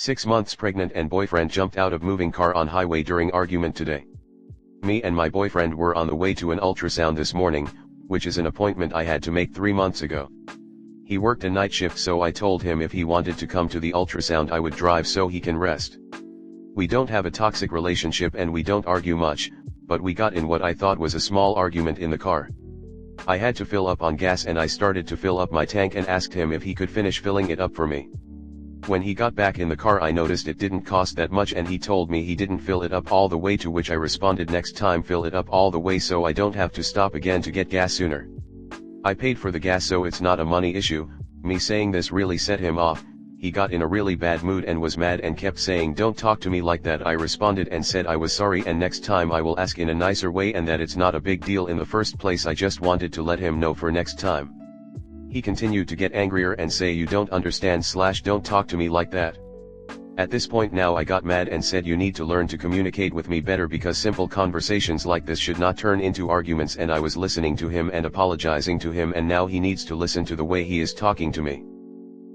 6 months pregnant and boyfriend jumped out of moving car on highway during argument today. Me and my boyfriend were on the way to an ultrasound this morning, which is an appointment I had to make 3 months ago. He worked a night shift, so I told him if he wanted to come to the ultrasound I would drive so he can rest. We don't have a toxic relationship and we don't argue much, but we got in what I thought was a small argument in the car. I had to fill up on gas and I started to fill up my tank and asked him if he could finish filling it up for me. When he got back in the car I noticed it didn't cost that much and he told me he didn't fill it up all the way, to which I responded, next time fill it up all the way so I don't have to stop again to get gas sooner. I paid for the gas so it's not a money issue. Me saying this really set him off. He got in a really bad mood and was mad and kept saying don't talk to me like that. I responded and said I was sorry and next time I will ask in a nicer way and that it's not a big deal in the first place. I just wanted to let him know for next time. He continued to get angrier and say you don't understand / don't talk to me like that. At this point now I got mad and said you need to learn to communicate with me better because simple conversations like this should not turn into arguments, and I was listening to him and apologizing to him and now he needs to listen to the way he is talking to me.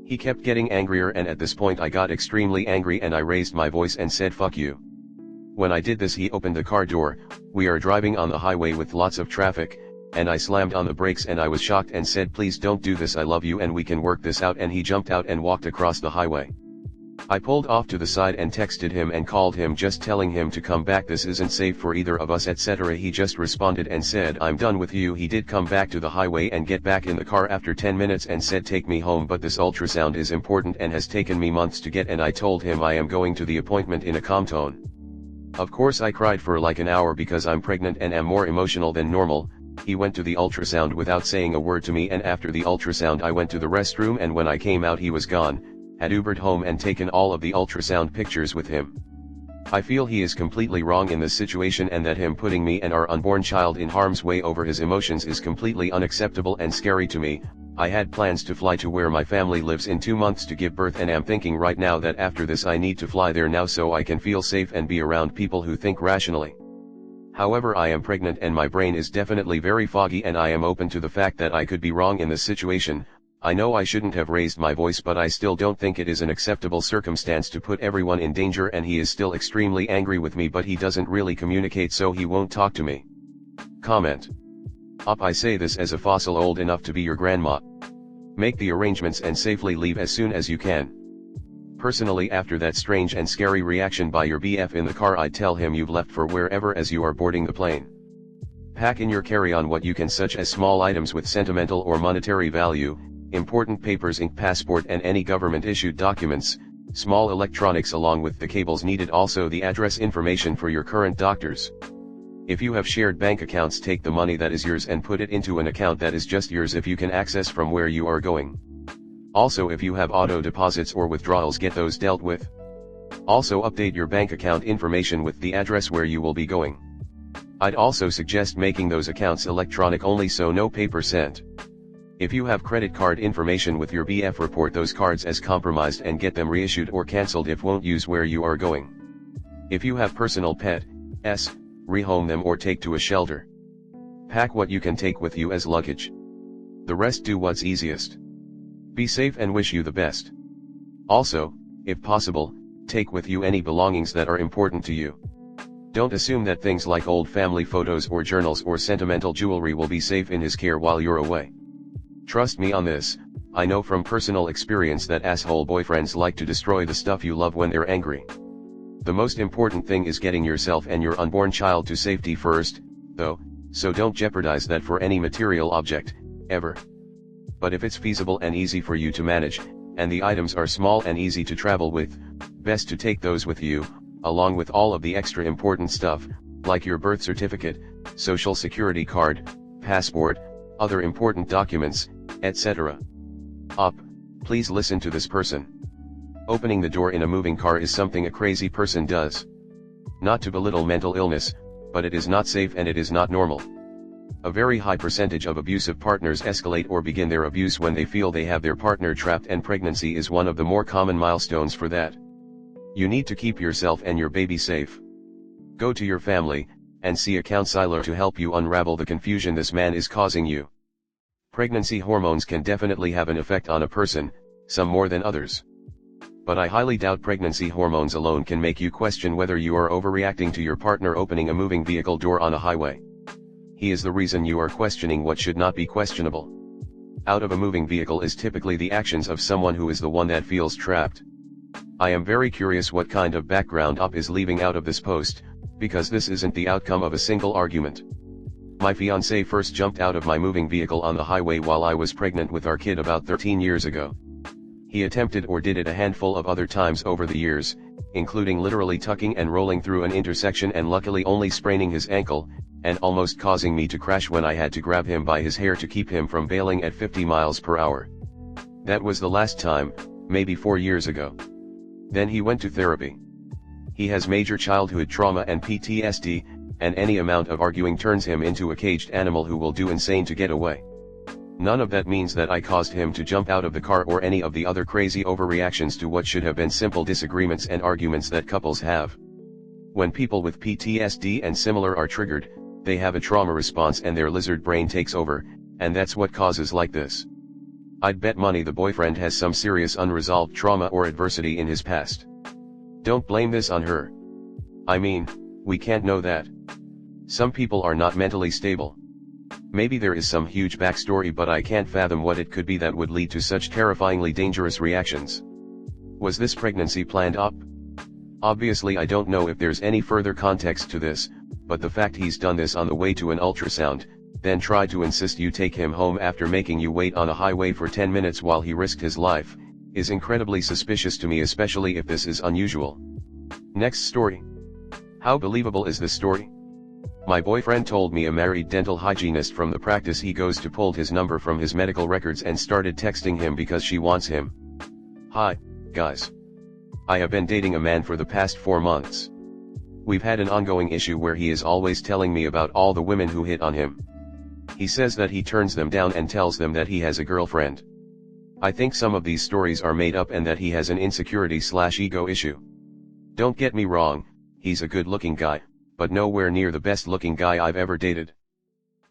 He kept getting angrier and at this point I got extremely angry and I raised my voice and said fuck you. When I did this he opened the car door. We are driving on the highway with lots of traffic, and I slammed on the brakes and I was shocked and said please don't do this, I love you and we can work this out, and he jumped out and walked across the highway. I pulled off to the side and texted him and called him just telling him to come back, this isn't safe for either of us etc. He just responded and said I'm done with you. He did come back to the highway and get back in the car after 10 minutes and said take me home, but this ultrasound is important and has taken me months to get, and I told him I am going to the appointment in a calm tone. Of course I cried for like an hour because I'm pregnant and am more emotional than normal. He went to the ultrasound without saying a word to me, and after the ultrasound I went to the restroom and when I came out he was gone, had Ubered home and taken all of the ultrasound pictures with him. I feel he is completely wrong in this situation and that him putting me and our unborn child in harm's way over his emotions is completely unacceptable and scary to me. I had plans to fly to where my family lives in 2 months to give birth and am thinking right now that after this I need to fly there now so I can feel safe and be around people who think rationally. However, I am pregnant and my brain is definitely very foggy and I am open to the fact that I could be wrong in this situation. I know I shouldn't have raised my voice, but I still don't think it is an acceptable circumstance to put everyone in danger, and he is still extremely angry with me but he doesn't really communicate so he won't talk to me. Comment. I say this as a fossil old enough to be your grandma. Make the arrangements and safely leave as soon as you can. Personally, after that strange and scary reaction by your BF in the car, I'd tell him you've left for wherever as you are boarding the plane. Pack in your carry-on what you can, such as small items with sentimental or monetary value, important papers, ink, passport and any government-issued documents, small electronics along with the cables needed, also the address information for your current doctors. If you have shared bank accounts, take the money that is yours and put it into an account that is just yours if you can access from where you are going. Also, if you have auto deposits or withdrawals, get those dealt with. Also update your bank account information with the address where you will be going. I'd also suggest making those accounts electronic only so no paper sent. If you have credit card information with your BF, report those cards as compromised and get them reissued or cancelled if won't use where you are going. If you have personal pets, rehome them or take to a shelter. Pack what you can take with you as luggage. The rest do what's easiest. Be safe and wish you the best. Also, if possible, take with you any belongings that are important to you. Don't assume that things like old family photos or journals or sentimental jewelry will be safe in his care while you're away. Trust me on this, I know from personal experience that asshole boyfriends like to destroy the stuff you love when they're angry. The most important thing is getting yourself and your unborn child to safety first, though, so don't jeopardize that for any material object, ever. But if it's feasible and easy for you to manage, and the items are small and easy to travel with, best to take those with you, along with all of the extra important stuff, like your birth certificate, social security card, passport, other important documents, etc. Please listen to this person. Opening the door in a moving car is something a crazy person does. Not to belittle mental illness, but it is not safe and it is not normal. A very high percentage of abusive partners escalate or begin their abuse when they feel they have their partner trapped, and pregnancy is one of the more common milestones for that. You need to keep yourself and your baby safe. Go to your family, and see a counselor to help you unravel the confusion this man is causing you. Pregnancy hormones can definitely have an effect on a person, some more than others. But I highly doubt pregnancy hormones alone can make you question whether you are overreacting to your partner opening a moving vehicle door on a highway. He is the reason you are questioning what should not be questionable. Out of a moving vehicle is typically the actions of someone who is the one that feels trapped. I am very curious what kind of background Up is leaving out of this post, because this isn't the outcome of a single argument. My fiancé first jumped out of my moving vehicle on the highway while I was pregnant with our kid about 13 years ago. He attempted or did it a handful of other times over the years, including literally tucking and rolling through an intersection and luckily only spraining his ankle, and almost causing me to crash when I had to grab him by his hair to keep him from bailing at 50 miles per hour. That was the last time, maybe 4 years ago. Then he went to therapy. He has major childhood trauma and PTSD, and any amount of arguing turns him into a caged animal who will do insane to get away. None of that means that I caused him to jump out of the car or any of the other crazy overreactions to what should have been simple disagreements and arguments that couples have. When people with PTSD and similar are triggered, they have a trauma response and their lizard brain takes over, and that's what causes like this. I'd bet money the boyfriend has some serious unresolved trauma or adversity in his past. Don't blame this on her. I mean, we can't know that. Some people are not mentally stable. Maybe there is some huge backstory, but I can't fathom what it could be that would lead to such terrifyingly dangerous reactions. Was this pregnancy planned Up? Obviously I don't know if there's any further context to this, but the fact he's done this on the way to an ultrasound, then tried to insist you take him home after making you wait on a highway for 10 minutes while he risked his life, is incredibly suspicious to me, especially if this is unusual. Next story. How believable is this story? My boyfriend told me a married dental hygienist from the practice he goes to pulled his number from his medical records and started texting him because she wants him. Hi, guys. I have been dating a man for the past 4 months. We've had an ongoing issue where he is always telling me about all the women who hit on him. He says that he turns them down and tells them that he has a girlfriend. I think some of these stories are made up and that he has an insecurity/ego issue. Don't get me wrong, he's a good-looking guy, but nowhere near the best-looking guy I've ever dated.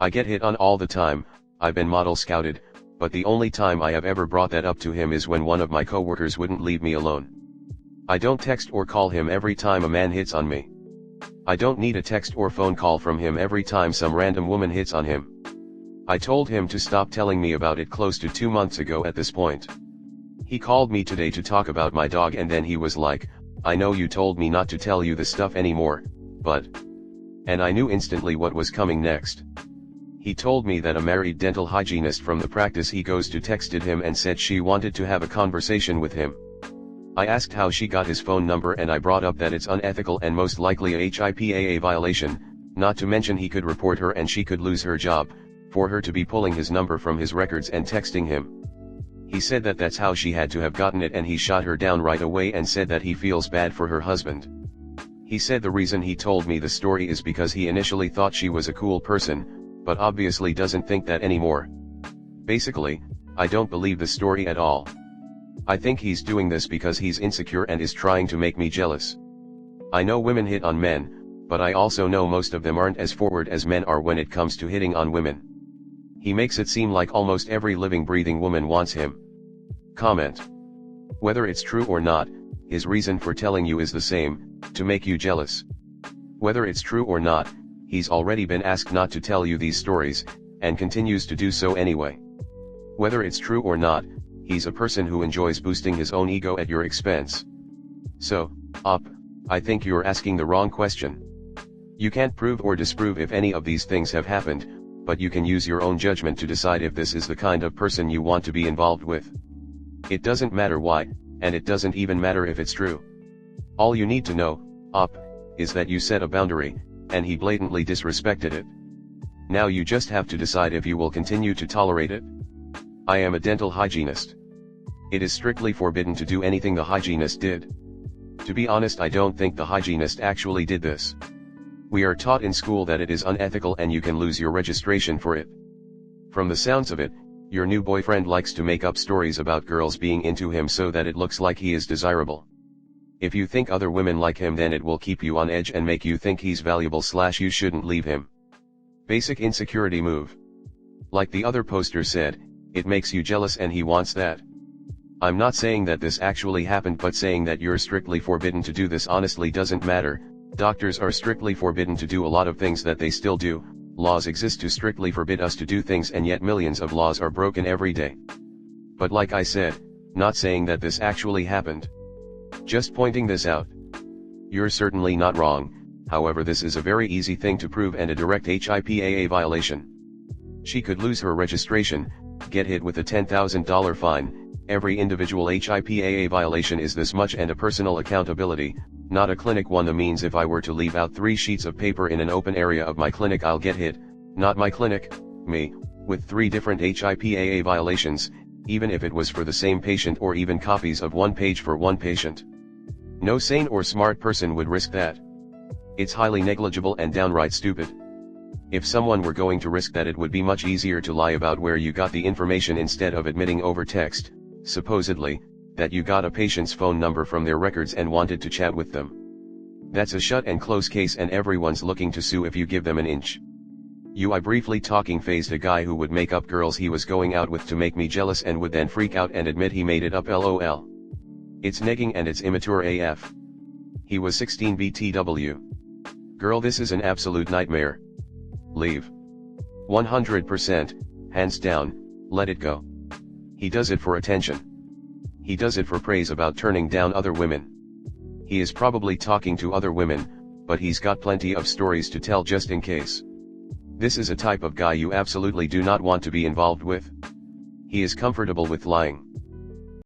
I get hit on all the time, I've been model scouted, but the only time I have ever brought that up to him is when one of my coworkers wouldn't leave me alone. I don't text or call him every time a man hits on me. I don't need a text or phone call from him every time some random woman hits on him. I told him to stop telling me about it close to 2 months ago at this point. He called me today to talk about my dog and then he was like, I know you told me not to tell you this stuff anymore, but... And I knew instantly what was coming next. He told me that a married dental hygienist from the practice he goes to texted him and said she wanted to have a conversation with him. I asked how she got his phone number and I brought up that it's unethical and most likely a HIPAA violation, not to mention he could report her and she could lose her job, for her to be pulling his number from his records and texting him. He said that that's how she had to have gotten it and he shot her down right away and said that he feels bad for her husband. He said the reason he told me the story is because he initially thought she was a cool person, but obviously doesn't think that anymore. Basically, I don't believe the story at all. I think he's doing this because he's insecure and is trying to make me jealous. I know women hit on men, but I also know most of them aren't as forward as men are when it comes to hitting on women. He makes it seem like almost every living breathing woman wants him. Comment. Whether it's true or not, his reason for telling you is the same, to make you jealous. Whether it's true or not, he's already been asked not to tell you these stories, and continues to do so anyway. Whether it's true or not, he's a person who enjoys boosting his own ego at your expense. So, Up, I think you're asking the wrong question. You can't prove or disprove if any of these things have happened, but you can use your own judgment to decide if this is the kind of person you want to be involved with. It doesn't matter why, and it doesn't even matter if it's true. All you need to know, Up, is that you set a boundary, and he blatantly disrespected it. Now you just have to decide if you will continue to tolerate it. I am a dental hygienist. It is strictly forbidden to do anything the hygienist did. To be honest, I don't think the hygienist actually did this. We are taught in school that it is unethical and you can lose your registration for it. From the sounds of it, your new boyfriend likes to make up stories about girls being into him so that it looks like he is desirable. If you think other women like him, then it will keep you on edge and make you think he's valuable/you shouldn't leave him. Basic insecurity move. Like the other poster said, it makes you jealous and he wants that. I'm not saying that this actually happened, but saying that you're strictly forbidden to do this honestly doesn't matter. Doctors are strictly forbidden to do a lot of things that they still do. Laws exist to strictly forbid us to do things, and yet millions of laws are broken every day. But like I said, not saying that this actually happened. Just pointing this out. You're certainly not wrong, however this is a very easy thing to prove and a direct HIPAA violation. She could lose her registration, get hit with a $10,000 fine. Every individual HIPAA violation is this much, and a personal accountability, not a clinic one. The means if I were to leave out 3 sheets of paper in an open area of my clinic, I'll get hit, not my clinic, me, with 3 different HIPAA violations, even if it was for the same patient or even copies of 1 page for 1 patient. No sane or smart person would risk that. It's highly negligible and downright stupid. If someone were going to risk that, it would be much easier to lie about where you got the information instead of admitting over text, supposedly, that you got a patient's phone number from their records and wanted to chat with them. That's a shut and close case, and everyone's looking to sue if you give them an inch. I briefly talking phased a guy who would make up girls he was going out with to make me jealous and would then freak out and admit he made it up, lol. It's negging and it's immature AF. He was 16 BTW. Girl, this is an absolute nightmare. Leave. 100%, hands down, let it go. He does it for attention. He does it for praise about turning down other women. He is probably talking to other women, but he's got plenty of stories to tell just in case. This is a type of guy you absolutely do not want to be involved with. He is comfortable with lying.